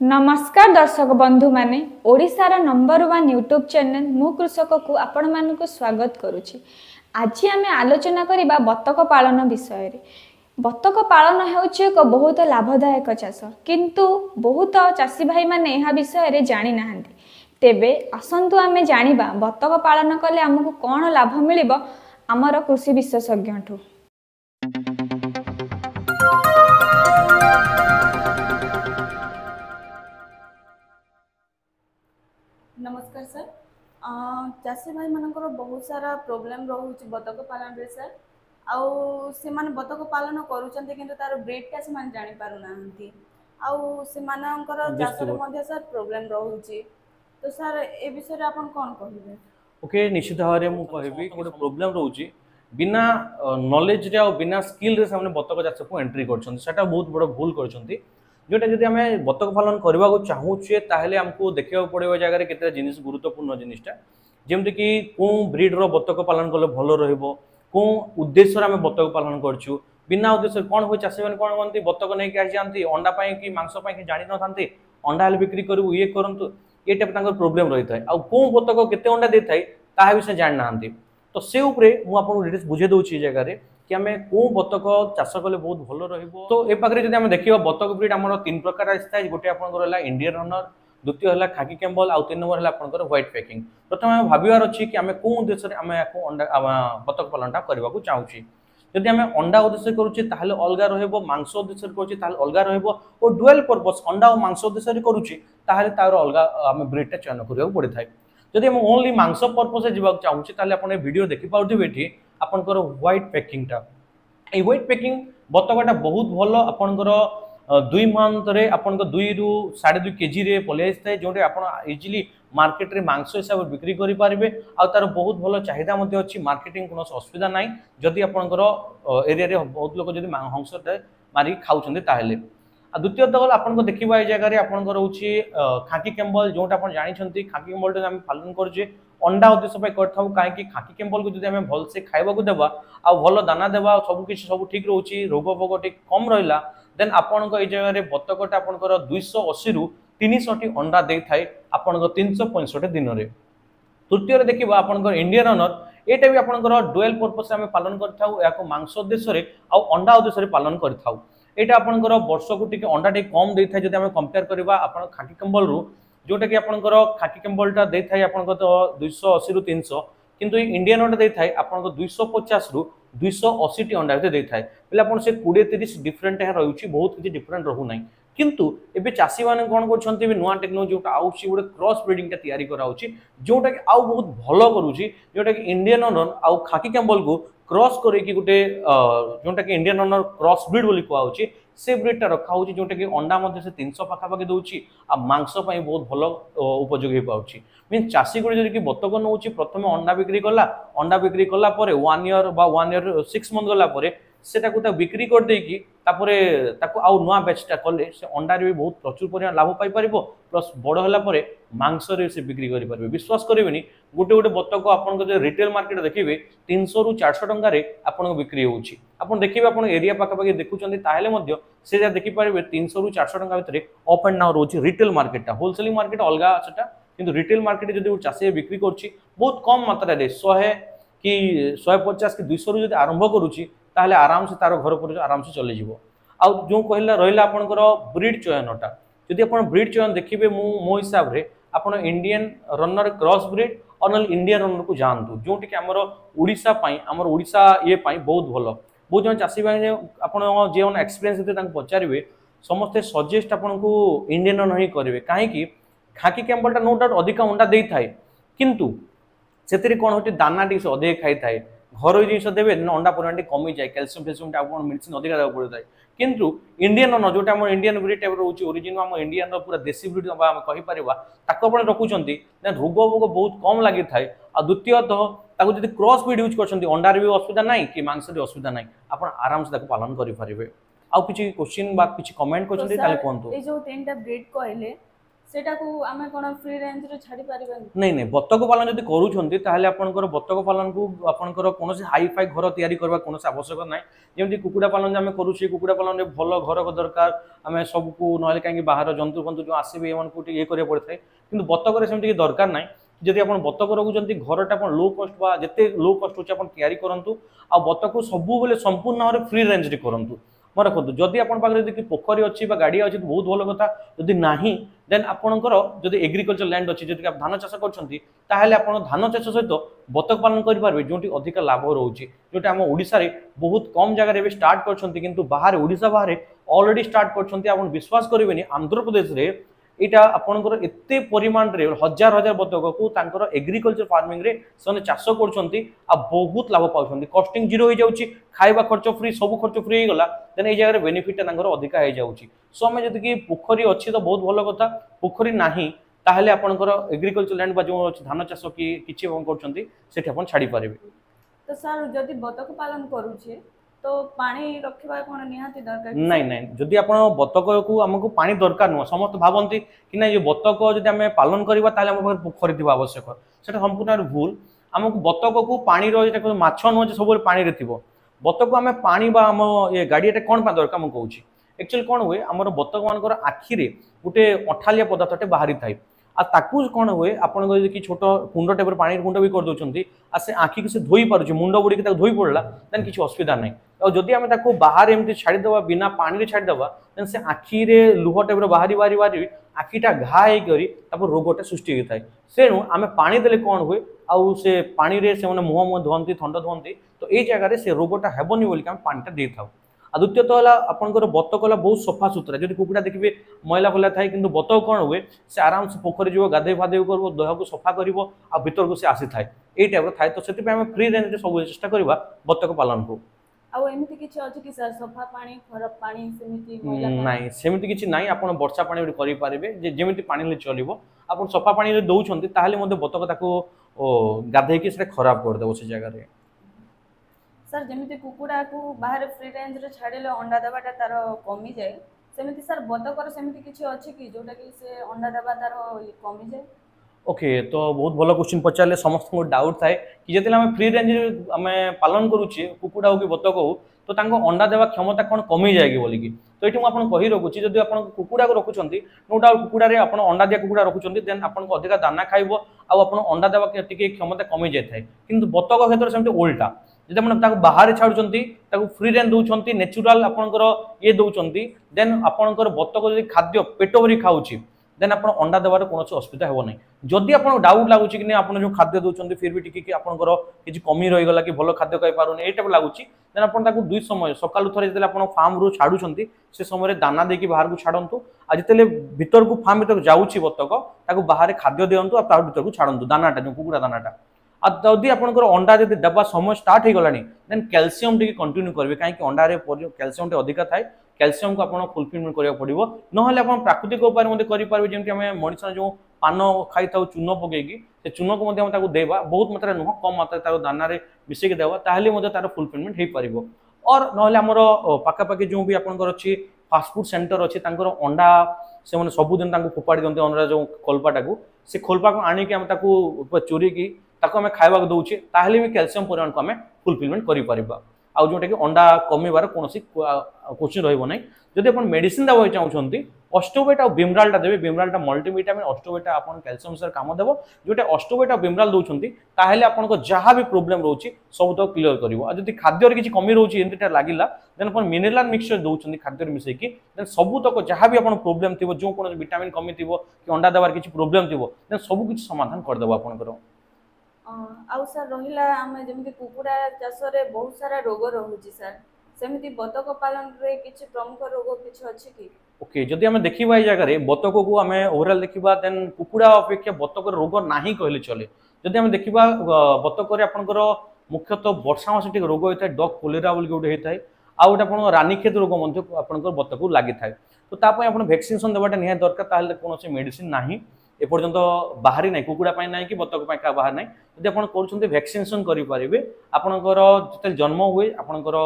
नमस्कार दर्शक बंधु माने ओडिशार नंबर 1 यूट्यूब चैनल मु कृषक को आपण मानक स्वागत करुछि। आज आम आलोचना करबा बतक पालन विषय रे। बतक पालन हेउछि एक बहुत लाभदायक चाष, किंतु बहुत चाषी भाई माने एहा विषय रे जानि नाहंती। तेबे आसंतु आमे जानिबा बतक पालन कले हमकु कोन लाभ मिलिबो हमर कृषि विशेषज्ञठु। नमस्कार सर। चाषी भाई मानकर बहुत सारा प्रोब्लेम रोचे बतक पालन रे सर। आउ से माने बतक पालन करूचंते किंतु तार ब्रीडटा से माने जानि पारु नाहंती। आउ से मानकर चाष रे मध्ये सर प्रोब्लेम रोचे। तो सर ए विषय रे आपण कोन कहिबे? ओके, निश्चित भाव में मुझे गोटे प्रोब्लेम रोचे बिना नॉलेज रे और बिना स्किल रे सामने बतक चाष को एंट्री करछन बहुत बड़ भूल करछंती। जोटा जदि आम बतक पालन करने को चाहूचे ताहले हमको देखा पड़ो जगह केते जिनिस गुरुत्वपूर्ण जिनिसटा जेमति कि कौ ब्रीड रो बतक पालन कले भल रहिबो, कौ उद्देश्य आम बतक पालन करछु। बिना उद्देश्य कौन हो चाषी मैंने कौन कहते बतक नहीं कि जाती अंडा कि मांस कि जानी न था अंडा हेल्ले बिक्री करूँ ये करूँ ये टाइप प्रोब्लेम रही है। आउ कौ बतक केते अंडा दे थाए ता विषय जानी ना। तो से मुझे डिटेल्स बुझे दूसरी जगह कि आम कौ बतक चाष कले बहुत भल रहिबो। तो ए पाखे जब देखा बतक ब्रीड आम 3 प्रकार आए। गोटे आपंकर इंडियन रनर, द्वितीय है खाकी कैम्बल, आउ 3 नंबर है आपंकर व्हाइट पैकिंग। प्रथम आम भाबार अच्छी कि आम कौ उद्देश्य आम अंडा बतक पालनटा करने को चाहूँ। जदि आम अंडा उद्देश्य करुचे ताहले अलगा रहइबो, मांस उद्देश्य करुचे ताहले अलगा रहइबो, और डुअल पर्पस अंडा और मांस उद्देश्य करुचे ताहले तार अलगा आम ब्रीडटा चयन करबा पड़े थाए। जदि हम ओनली मांस पर्पस जावाक चाहूँ ताहले आपण वीडियो देखि पाउथिबे एठी आपनकर व्हाइट पैकिंगटा। ए व्हाइट पैकिंग बतकटा बहुत भल आपनकर 2 मंथ रे आपनकर 2 रु 2.5 केजी रे पले आइथाय, जोटे आपण इजिली मार्केट रे मांस हिसाब से बिक्री करि पारिबे। आ तार बहुत भल चाहिदा मध्ये अछि, मार्केटिंग कोनो असुविधा नाही। जदि आपनकर एरिया रे बहुत लोक जदि हंसटा मारी खाउछन्ते ताहेले। आ द्वितीय गल आपनको देखिबा ए जगह रे आपनकर होछि खाकी कैम्बल, जोटा आपण जानि छन्ती खाकी कैम्बल हम पालन करजे अंडा उद्देश्य पे करथाउ। काहे कि खाकी कैम्बल को जदि हम भल से खाइबा को देबा आ भल दाना देबा सब किछ सब ठीक रहउछि, रोग भोग ठीक कम रहिला, देन आपनको ए जगह रे बतकटा आपनकर 280 रु 300 टी अंडा दे थाए आपनकर 365 दिन रे। तृतीय रे देखिबा आपनकर इंडियन रनर एटा भी आपनकर डुअल पर्पस हम पालन करथाउ, याको मांस उद्देश्य रे आ अंडा उद्देश्य रे पालन करथाउ। एटा आपनकर वर्ष को टिके अंडा टिके कम दे थाए। जदि हम कंपेयर करबा आपन खाकी कैम्बल रु, जोटा कि आपनकर खाकी कैम्बलटा दे थाए आपनकर तो 280 रु 300, किंतु इंडियन अंडा दे थाए आपनकर 250 रु 280 टी अंडा दे थाए। पहले आपन से 20-30 डिफरेंट है रहउछि, बहुत किछि डिफरेंट रहउ नै। किंतु एबे चाषी माने कोन करछन्ती बे नुवा टेक्नोलॉजी जोटा आउछि गोटे क्रॉस ब्रीडिंग टा तयारी कराउछि, जोटा कि आउ बहुत भलो करूछि, जोटा कि इंडियन रनर आउ खाकी कैम्बल को क्रॉस करे कि गोटे जोटा कि इंडियन रनर क्रॉस ब्रीड बोली कहउछि। से ब्रीड टा रखा होछि जोटा कि अंडा मध्ये से 300 पाखा पाखि दउछि आ मांस पई बहुत भलो उपयोगी पाउछि। मीन चाषी गुडी जदि कि बतक नउछि प्रथम अंडा बिक्री कला परे 1 ईयर बा 1 ईयर 6 मंथ गला परे सेटा को बिक्री कर देकी तापरे ताको आउ नुआ बैचटा कले से अंडारे भी बहुत प्रचुर परिमाण लाभ पाई परिबो, प्लस बड़ होला परे मांस रे से बिक्री करि परिबे। विश्वास करिवेनी गोटे गोटे बतक आपन जो रिटेल मार्केट देखिबे 300 रु 400 टंका रे आपन बिक्री होउछि। आपन देखिबे आपन एरिया पाखा पाखि देखुचंदी ताहेले मध्य से जा देखि परिबे 300 रु 400 टंका भितरे अप एंड डाउन रोछि रिटेल मार्केटटा। होलसेलिंग मार्केट अलगा सेटा, किंतु रिटेल मार्केट जदि चाषी बिक्री करछि बहुत कम मात्रा रे 100 कि 150 कि 200 रु जदि आरंभ करूछि ताहले आराम से तार घर पर आराम से चली जिवो। आउ जो कहला रहिला आपनकर ब्रीड चयनटा, जदि आपन ब्रीड चयन देखिबे मो हिसाब रे आपन इंडियन रनर क्रॉस ब्रीड और नल इंडियन रनर को जानतु, जोटी कि हमर ओडिसा पई हमर ओडिसा ये पई बहुत भलो। बहुत जन चाषी भाई आपन जे on एक्सपीरियंस दे तांको पचारिबे समस्त सजेस्ट आपन को इंडियन रनर ही करिवे। काहे कि खाकी कैम्बलटा नो डाउट अधिक अंडा देई थाए, किंतु सेतरी कोन होती दाना टी से अधिक खाई थाए, घर जिनिस देवे अंडा परिमाण कमी जाए, कैल्शियम फैल्शियम आपन मेडिसिन अधिक देबा पड़े थाए। किंतु इंडियन रनर जोटा हम इंडियन ब्रीड टाइप रोची ओरिजिन हम इंडियन रो पूरा देसी ब्रीड हम कहि परिबा ताको आपण रखुचंती ना रोग भोग बहुत कम लागि थाए। आ द्वितीयतः ताको जदि क्रॉस ब्रीड यूज करछंती अंडार भी असुविधा नाही कि मांस रे असुविधा नाही, आपण आराम से ताको पालन करि परिबे। आ किछि क्वेश्चन बा किछि कमेंट करछंती ताले कोनतो ए जो 3टा ब्रीड कहले সেটাକୁ ଆମେ କ'ଣ ଫ୍ରି ରେଞ୍ଜରେ ଛାଡ଼ି ପାରିବାନି? ନାଇଁ ନାଇଁ ବତକ ପାଳନ ଯଦି କରୁଛନ୍ତି ତାହେଲେ ଆପଣଙ୍କର ବତକ ପାଳନକୁ ଆପଣଙ୍କର କୌଣସି ହାଇ ଫାଇ ଘର ତିଆରି କରିବା କୌଣସି ଆବଶ୍ୟକ ନାହିଁ। ଯେମିତି କୁକୁଡ଼ା ପାଳନ ଆମେ କରୁଛେ କୁକୁଡ଼ା ପାଳନରେ ଭଲ ଘର ଦରକାର ଆମେ ସବୁକୁ ନହେଲେ କାହିଁକି ବାହାର ଜନ୍ତୁ ଫନ୍ତୁ ଯେଉଁ ଆସିବେ ଏମାନଙ୍କୁ ଟିକେ ଇଏ କରିବାକୁ ପଡ଼ିଥାଏ କିନ୍ତୁ ବତକରେ ସେମିତି କିଛି ଦରକାର ନାହିଁ। ଯଦି ଆପଣ ବତକ ରଖୁଛନ୍ତି ଘରଟା ଆପଣ ଲୋ କଷ୍ଟ ବା ଯେତେ ଲୋ କଷ୍ଟ ହେଉଛି ଆପଣ ତିଆରି କରନ୍ତୁ ଆଉ ବତକକୁ ସବୁବେଳେ ସମ୍ପୂର୍ଣ୍ଣ ଭାବରେ ଫ୍ରି ରେଞ୍ଜରେ କରନ୍ତୁ। ମନେ ରଖନ୍ତୁ ଯଦି ଆପଣଙ୍କ ପାଖରେ ଯଦି ପୋଖରୀ ଅଛି ବା ଗାଡ଼ିଆ ଅଛି ବହୁତ ଭଲ କଥା ଯଦି ନାହିଁ ଦେନ୍ ଆପଣଙ୍କର ଯଦି ଏଗ୍ରିକଲଚର ଲ୍ୟାଣ୍ଡ ଅଛି ଯଦି ଧାନ ଚାଷ କରୁଛନ୍ତି ତାହେଲେ ଆପଣ ଧାନ ଚାଷ ସହିତ ବତକ ପାଳନ କରିପାରିବେ ଯେଉଁଠି ଅଧିକ ଲାଭ ରହୁଛି ଯେଉଁଟା ଆମ ଓଡ଼ିଶାରେ ବହୁତ କମ୍ ଜାଗାରେ ଏବେ ଷ୍ଟାର୍ଟ କରିଛନ୍ତି କିନ୍ତୁ ବାହାରେ ଓଡ଼ିଶା ବାହାରେ ଅଲରେଡ଼ି ଷ୍ଟାର୍ଟ କରିଛନ୍ତି। ଆପଣ ବିଶ୍ୱାସ କରିବେନି ଆନ୍ଧ୍ରପ୍ରଦେଶରେ ଏଇଟା ଆପଣଙ୍କର ଏତେ ପରିମାଣରେ ହଜାର ହଜାର ବତକକୁ ତାଙ୍କର ଏଗ୍ରିକଲଚର ଫାର୍ମିଂରେ ସେମାନେ ଚାଷ କରୁଛନ୍ତି ଆଉ ବହୁତ ଲାଭ ପାଉଛନ୍ତି। କଷ୍ଟିଂ ଜିରୋ ହେଇଯାଉଛି ଖାଇବା ଖର୍ଚ୍ଚ ଫ୍ରି ସବୁ ଖର୍ଚ୍ଚ ଫ୍ରି ହେଇଗଲା ଦେନ୍ ଏଇ ଜାଗାରେ ବେନିଫିଟଟା ତାଙ୍କର ଅଧିକା ହେଇଯାଉଛି। ସୋ ଆମେ ଯଦି ପୋଖରୀ ଅଛି ତ ବହୁତ ଭଲ କଥା ପୋଖରୀ ନାହିଁ ତାହେଲେ ଆପଣଙ୍କର ଏଗ୍ରିକଲଚର ଲ୍ୟାଣ୍ଡ ବା ଯେଉଁ ଅଛି ଧାନ ଚାଷ କି କିଛି କରୁଛନ୍ତି ସେଠି ଆପଣ ଛାଡ଼ିପାରିବେ। ତ ସାର୍ ଯଦି ବତକ ପାଳନ କରୁଛେ ତ ପାଣି ରଖିବା କ'ଣ ନିହାତି ଦରକାର? ନାଇଁ ନାଇଁ ଯଦି ଆପଣ ବତକକୁ ଆମକୁ ପାଣି ଦରକାର ନୁହଁ ସମସ୍ତେ ଭାବନ୍ତି କି ନାଇଁ ଏ ବତକ ଯଦି ଆମେ ପାଳନ କରିବା ତାହେଲେ ଆମ ପାଖରେ ପୋଖରୀ ଥିବା ଆବଶ୍ୟକ ସେଟା ସମ୍ପୂର୍ଣ୍ଣ ଭୁଲ। ଆମକୁ ବତକକୁ ପାଣିର ଯେଟା ମାଛ ନୁହଁ ଯେ ସବୁବେଳେ ପାଣିରେ ଥିବ ବତକ ଆମେ ପାଣି ବା ଆମ ଏ ଗାଡ଼ିଆଟା କ'ଣ ପାଇଁ ଦରକାର ମୁଁ କହୁଛି। एक्चुअली कौन हुए आमर बतक मान आखिरे गोटे अठालिया पदार्थटे बाहरी थाए आ ताकू कौन हुए आपण कि छोट कुंड टाइप पानी कुंड भी कर दौरान आ से आखि की से धोई पारे मुंड बुड़ी धोई पड़ा देन किसी असुविधा ना और जदि आम बाहर एमती छाड़ीदे बिना पानी छाड़ीदे देन से आखिरे लुह टाइप बाहरी बाहरी बाहरी आखिटा घा हो रोगटा सृष्टि होता है तेणु आम पानी देले कौन हुए आउ से पानी से मुह मुह धुअंती थंड धुअंती तो ये जगह से रोगटा हेबनी बोली आम पानीटा दे था। आ द्वितीयत है आपंकर बतक बहुत सफा सुतरा जब कुकुड़ा देखिए मैला फैला थाए कि बतक कौन हुए से आराम से पोखरी जीव गाधे फाधे कर देह को सफा कर भर को सी आसी थाए ये टाइप थाए तो से फ्री रेंज सब चेष्टा करवा बतक पालन को। एमती किछि अछि कि सर सफा पानी खराब पानी सेमिति नाई सेमिति किछि नाई आपण वर्षा पानी करि पारिबे जे जेमिति पानी ले चलिबो आपण सफा पानी रे दउछंती ताहाले मध्ये बतक ताको गाधे कि से खराब कर देबो से जगह रे। सर जमिति कुकुड़ा को बाहर फ्री रेंज रे छाड़िले अंडा देवाटा तार कमी जाए सेमिति सर बतकर सेमिति किछि अछि कि जोटा कि से अंडा देवा तार कमी जाए। ओके तो बहुत भल क्वेश्चन पचारे समस्त डाउट थाए कि जिते आम फ्री रेंज आम पालन करुचे कुकुड़ा हो कि बतक हो तो अंडा देवा क्षमता कौन कमी जाएगी बोलिकी तो ये मुझे कही रखुच्छी जब आप कुकुड़ा को रखुच्च नो डाउट कुकुड़े आप अंडा दिया कुकुड़ा रखुच्च देन आपको अधिक दाना खाइब आप अंडा देवा टी क्षमता कमी जाए कि बतक क्षेत्र से उल्टा जब आप बाहर छाड़ुंट फ्री रेंज दौरान नेचुराल आपंकर ये दौरान देन आपंकर बतक जो खाद्य पेट भरी खाऊँगी देन आप अंडा देवार कौन असुविधा हो ना जदि आप डाउट लगुच कि आप जो खाद्य दौरान फिर भी टी आपंकर किसी कमी रहीगला कि भल खाद्य खाई पारे ये टाइप लगुच देन आप दुई समय सका थे जो आप फार्म रू छाड़ुंट से समय दाना देकी बाहर को छाड़ू आ जिते भीतर को फार्म भर जाऊँगी बतक बाहर खाद्य दिंतु आ भर को छाड़ू दानाटा जो कुकुड़ा दानाटा आदि आपंकर अंडा जब देवा समय स्टार्ट हो गलानी देन कैल्शियम टी कंटिन्यू करेंगे कहीं अंडा कैल्शियम अधिका थाए कैल्शियम को आप फुलफिलमेंट करा पड़ो ना प्राकृतिक उपाय करेंगे जमी आम मनीष जो पान खाई था चून पकईकी से चून को देवा बहुत मात्रा नुह कम मात्रा दाना मिसेक देवा तार फुलफिलमेंट हो पार और नामर पाखापाखि जो भी आपंकर अच्छी फास्टफुड सेंटर अच्छी अंडा से सबुदिन फोपाड़ी दिखते अंडा जो खोलपाटा को से खोलपा को आणिक चोरी की आम खावा दौचे ताहले भी कैल्शियम परिमाण को आम फुलफिलमेंट करें आउ जोटा कि अंडा कमीबार कौन क्वेश्चन रही जब आप मेडिसिन देवा चाहते अष्टोबेट और बिमरालटा देवे बिमरालटा मल्टीविटामिन अष्टोबेटा आप कैल्शियम सर काम देव जोटा अष्टोबेट और बिमराल दौरान ताहले आपको जहाँ भी प्रोब्लेम रोचे सब तो क्लीयर कर जब खाद्य किसी कमी रोचे एमतीटा लगिला देन आप मिनेराल मिक्सचर दौरान खाद्य मिसेकी देन सबूतक जहाँ भी आप प्रोब्लेम थी जो कौन विटामिन कमी थी कि अंडा देवार किसी प्रोब्लेम थी देन सब किसी समाधान करदेव आपंकर। आउ सर रहिला आमे जेमति कुकुड़ा चाष रे बहुत सारा रोग रहुची सर सेमिति बतक पालन रे किछि प्रमुख रोग किछि अछि कि ओके जदि आम देखा ये जगह बतक को आम ओवरऑल देखा देन कुकुड़ा अपेक्षा बतक रोग नहीं कहले चले जदि आम देखा बतक आपंकर मुख्यतः वर्षा मास टी रोग होता है डग कोलेरा बोल गोटे होता है आउ गोटे आप रानीखेत रोग आपंकर बतक को लगी था तो ताप आप वैक्सीनेशन देवाटा निहाती दरकार कौन मेडिसिन ना एपर्यंत बाहरी ना कुकुड़ा ना कि बतक क्या बाहर ना जब आप कर वैक्सीनेशन करेंगे आपंकर जो जन्म हुए आपंकर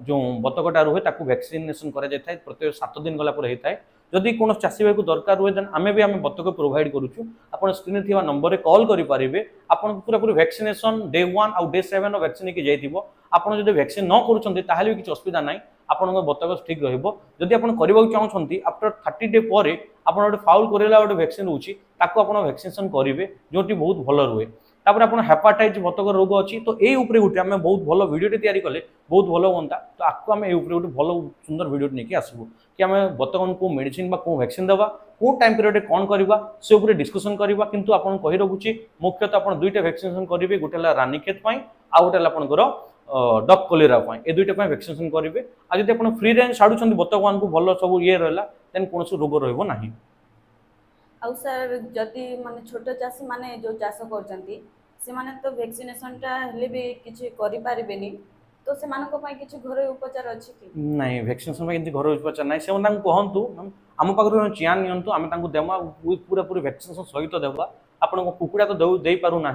जो बतकटा रुहे ताकू वैक्सीनेशन करा प्रत्येक 7 दिन गला होता है जदि कौन चाषी भाई को दरकार हुए देन आमे भी आमे बतक प्रोवाइड करूछु आपण स्क्रीन थिवा नंबर रे कॉल करि परिबे आपण पूरा पूरी वैक्सीनेशन डे 1 आउ डे 7 वैक्सीन के जाइथिबो आपण जदि वैक्सीन न करूछन्ती ताहाले भी किछ असुविधा नाही आपण बतक ठीक रहइबो जदि आपण करबा चाहछन्ती आफ्टर 30 डे परे आपण ओटे फाउल करेला ओटे वैक्सीन होची ताको आपण वैक्सीनेशन करिवे जोटी बहुत भलो रुए तापर आपण हेपाटाइटिस बतक रोग अछि तो एई ऊपर गुटे हमें बहुत भलो वीडियो टे तयारी कले बहुत भलो होंता तो आको हमें एई ऊपर गुटे भलो सुंदर वीडियो नेकी आसबो कि हमें बतक को मेडिसिन बा को वैक्सीन देबा को टाइम पीरियड कोन करबा से ऊपर डिस्कशन करबा किंतु आपण कहि रखुची मुख्यतः आपण दुईटा वैक्सीनेशन करिवे गुटेला रानीखेत पई आ गुटेला आपनकर डक कोलेरा पई ए दुईटा पई वैक्सीनेशन करिवे आ जदि आपण फ्री रेंज छाडुछन्ती बतकवान को भलो सब ये रहला देन कोनसु रोग रहबो नाही आउ सर जदि माने छोट चाषी माने जो चाष करचंती से माने तो वैक्सीनेशन टा हेले भी किछि करि पारिबेनी तो से मानको पई किछि घरोई उपचार अछि कि नहीं वैक्सीनेशन में घर उपचार ना से कहतु आम पाखे चियान नियंतु आम देमा पूरा पूरी वैक्सीनेशन सहित देवा आपन कुकुड़ा तो दे पारू ना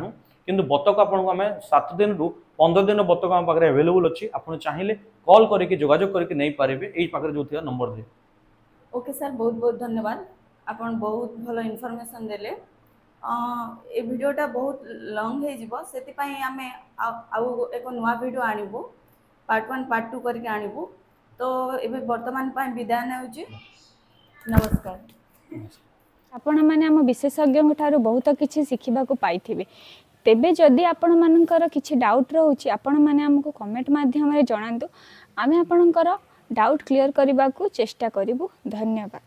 किंतु बतक आपन आम 7 दिन रु 15 दिन बतक आम पाखे अवेलेबल अच्छी आप चाहिए कॉल करके जोगाजोग करके नहीं पारे यही पाखे जो थिया नंबर दे ओके सर बहुत बहुत धन्यवाद आपन बहुत भलो इन्फॉर्मेशन देले ए वीडियोटा बहुत लॉन्ग हे जिवो सेति पई आमे आउ एक नुवा वीडियो आनिबो पार्ट 1 पार्ट 2 करके आनिबो तो एबे वर्तमान पई विदाय नेउची नमस्कार आपण माने हम विशेषज्ञ ठारू बहुत किछि शिखिबा को पाइथिबे तेबे जदि आपण मानकर किछि डाउट रहउची आपण माने हमको कमेंट माध्यम रे जणांतु आमे आपणकर डाउट क्लियर करबा को चेष्टा करिवु धन्यवाद।